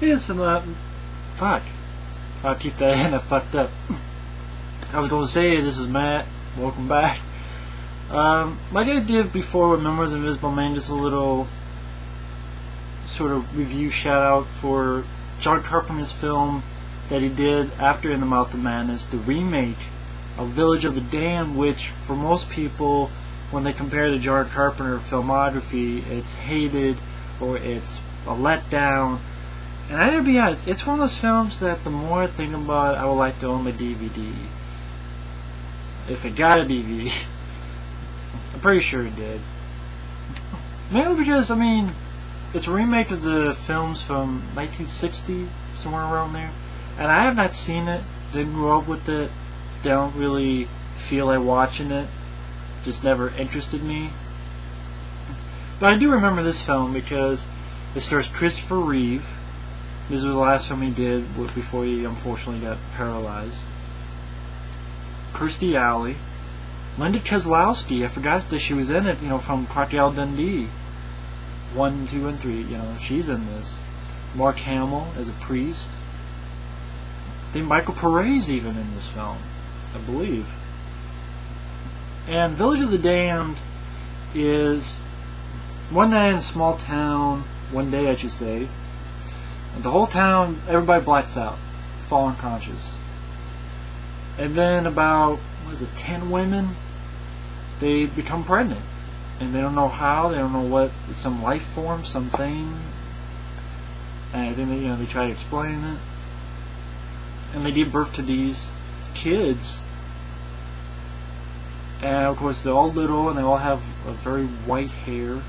Yes, and fuck. I'll keep that in. I fucked up. I was going to say, this is Matt. Welcome back. Like I did before with Memoirs of Invisible Man, just a little sort of review shout out for John Carpenter's film that he did after In the Mouth of Madness, the remake of Village of the Damned, which for most people, when they compare the John Carpenter filmography, it's hated or it's a letdown. And I gotta be honest, it's one of those films that the more I think about it, I would like to own the DVD. If it got a DVD. I'm pretty sure it did. Mainly because, I mean, it's a remake of the films from 1960, somewhere around there. And I have not seen it, didn't grow up with it, don't really feel like watching it, just never interested me. But I do remember this film because it stars Christopher Reeve. This was the last film he did before he unfortunately got paralyzed. Kirstie Alley. Linda Kozlowski, I forgot that she was in it, from Crocodile Dundee. 1, 2, and 3, she's in this. Mark Hamill as a priest. I think Michael Pere's even in this film, I believe. And Village of the Damned is one night in a small town, one day I should say, and the whole town, everybody blacks out, fall unconscious. And then about, 10 women, they become pregnant. And they don't know how, they don't know what, some life form, something. And I think they try to explain it. And they give birth to these kids. And of course they're all little and they all have a very white hair.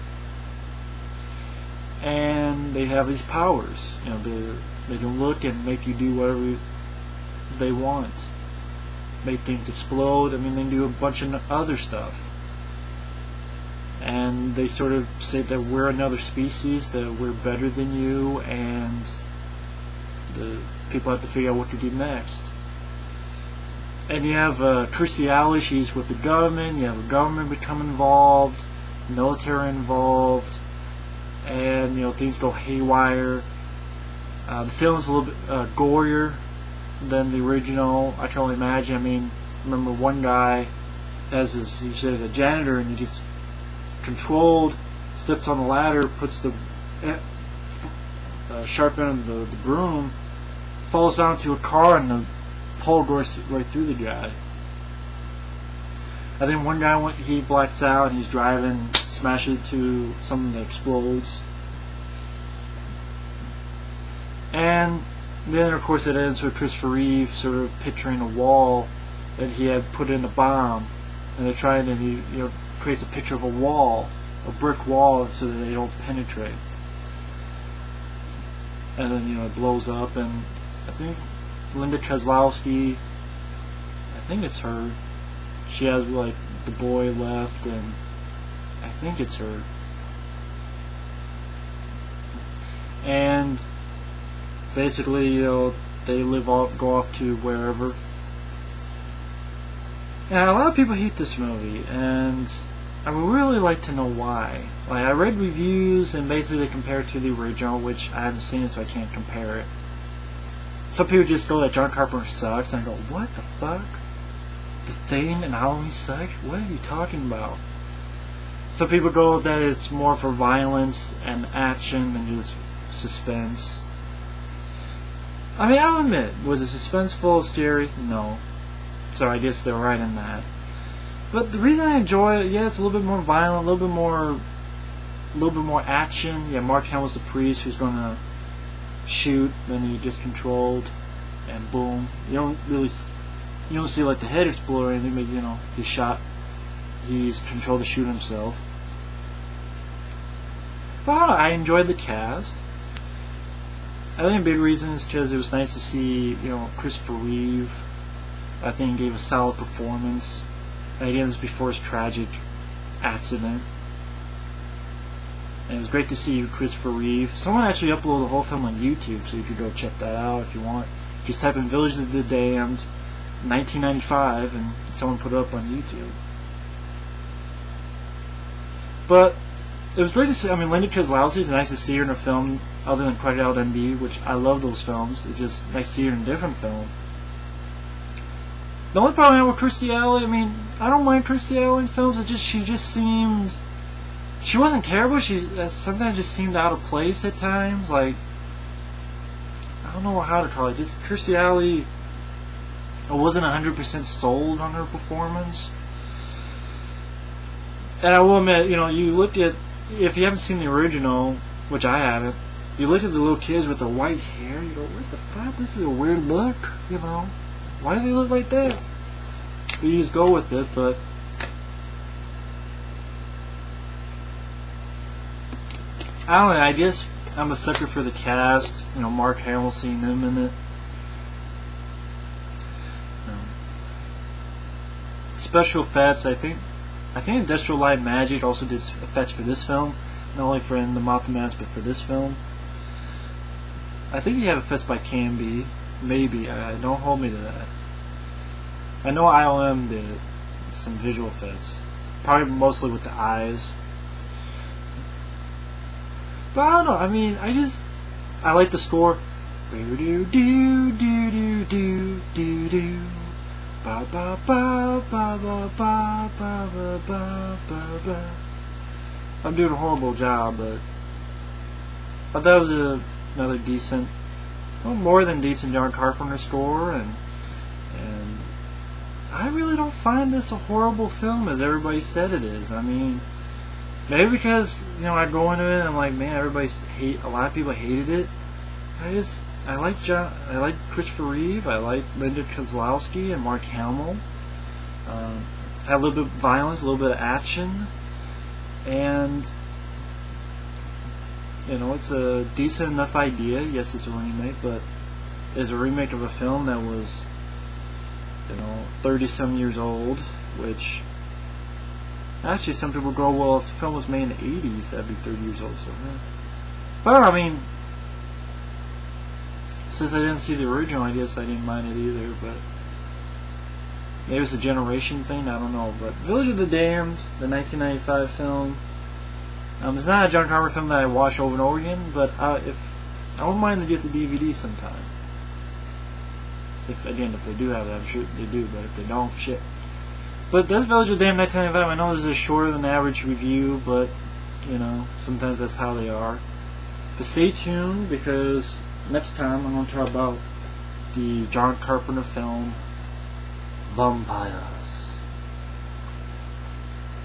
And they have these powers. They can look and make you do whatever they want. Make things explode. I mean, they do a bunch of other stuff. And they sort of say that we're another species, that we're better than you, and the people have to figure out what to do next. And you have Kirstie Alley, she's with the government. You have the government become involved, military involved, and things go haywire. The film's a little bit gorier than the original. I can only imagine. I mean, remember one guy he's a janitor, and he just controlled, steps on the ladder, puts the sharp end of the broom, falls down to a car, and the pole goes right through the guy. I think one guy he blacks out and he's driving, smashes into something that explodes. And then of course it ends with Christopher Reeve sort of picturing a wall that he had put in a bomb, and they're trying to, he creates a picture of a wall, a brick wall, so that they don't penetrate. And then it blows up, and I think Linda Kozlowski, I think it's her. She has the boy left, and I think it's her. And basically, they go off to wherever. And a lot of people hate this movie, and I would really like to know why. I read reviews, and basically they compare it to the original, which I haven't seen, so I can't compare it. Some people just go that John Carpenter sucks, and I go, what the fuck? The Thing and Halloween suck? What are you talking about? Some people go that it's more for violence and action than just suspense. I mean, I'll admit, was it suspenseful, scary? No. So I guess they're right in that. But the reason I enjoy it, it's a little bit more violent, a little bit more action. Yeah, Mark Hamill's the priest who's going to shoot, then he gets controlled, and boom. You don't see the head explode or anything, but he's shot. He's controlled to shoot himself. But I enjoyed the cast. I think a big reason is because it was nice to see, Christopher Reeve. I think he gave a solid performance. And again, this was before his tragic accident. And it was great to see Christopher Reeve. Someone actually uploaded the whole film on YouTube, so you could go check that out if you want. Just type in Village of the Damned, 1995, and someone put it up on YouTube. But it was great to see. I mean, Linda Kozlowski, it's nice to see her in a film other than Crocodile Dundee, which I love those films. It's just I see her in a different film. The only problem I have with Kirstie Alley, I mean, I don't mind Kirstie Alley films. She just seemed, she wasn't terrible. She sometimes just seemed out of place at times. Like, I don't know how to call it. Just Kirstie Alley, I wasn't 100% sold on her performance. And I will admit, you know, you look at, if you haven't seen the original, which I haven't, you look at the little kids with the white hair, you go, what the fuck? This is a weird look, you know. Why do they look like that? But you just go with it, but I don't know, I guess I'm a sucker for the cast, you know, Mark Hamill, seeing him in it. Special effects, I think Industrial Light and Magic also did effects for this film, not only for In the Mouth of Madness, but for this film. I think he had effects by Canby, maybe. Don't hold me to that. I know ILM did some visual effects, probably mostly with the eyes. But I don't know. I mean, I like the score. Do do do do do do do. Ba ba ba ba ba ba ba ba ba ba ba. I'm doing a horrible job, but I thought it was another decent, well, more than decent John Carpenter score, and I really don't find this a horrible film as everybody said it is. I mean, maybe because, you know, I go into it and I'm like, man, a lot of people hated it. I like Christopher Reeve, I like Linda Kozlowski and Mark Hamill. Had a little bit of violence, a little bit of action, and you know, it's a decent enough idea. Yes, it's a remake, but it's a remake of a film that was, you know, 30-some years old, which actually some people go, well, if the film was made in the 80s, that'd be 30 years old, so yeah. But I mean, since I didn't see the original, I guess I didn't mind it either, but maybe it's a generation thing, I don't know. But Village of the Damned, the 1995 film, it's not a John Carpenter film that I watch over and over again, but I wouldn't mind to get the DVD sometime. If they do have that, I'm sure they do, but if they don't, shit. But that's Village of the Damned 1995. I know this is shorter than the average review, but, you know, sometimes that's how they are. But stay tuned, because next time I'm going to talk about the John Carpenter film Vampires.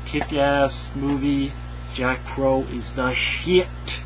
Kick-ass movie. Jack Crow is the shit.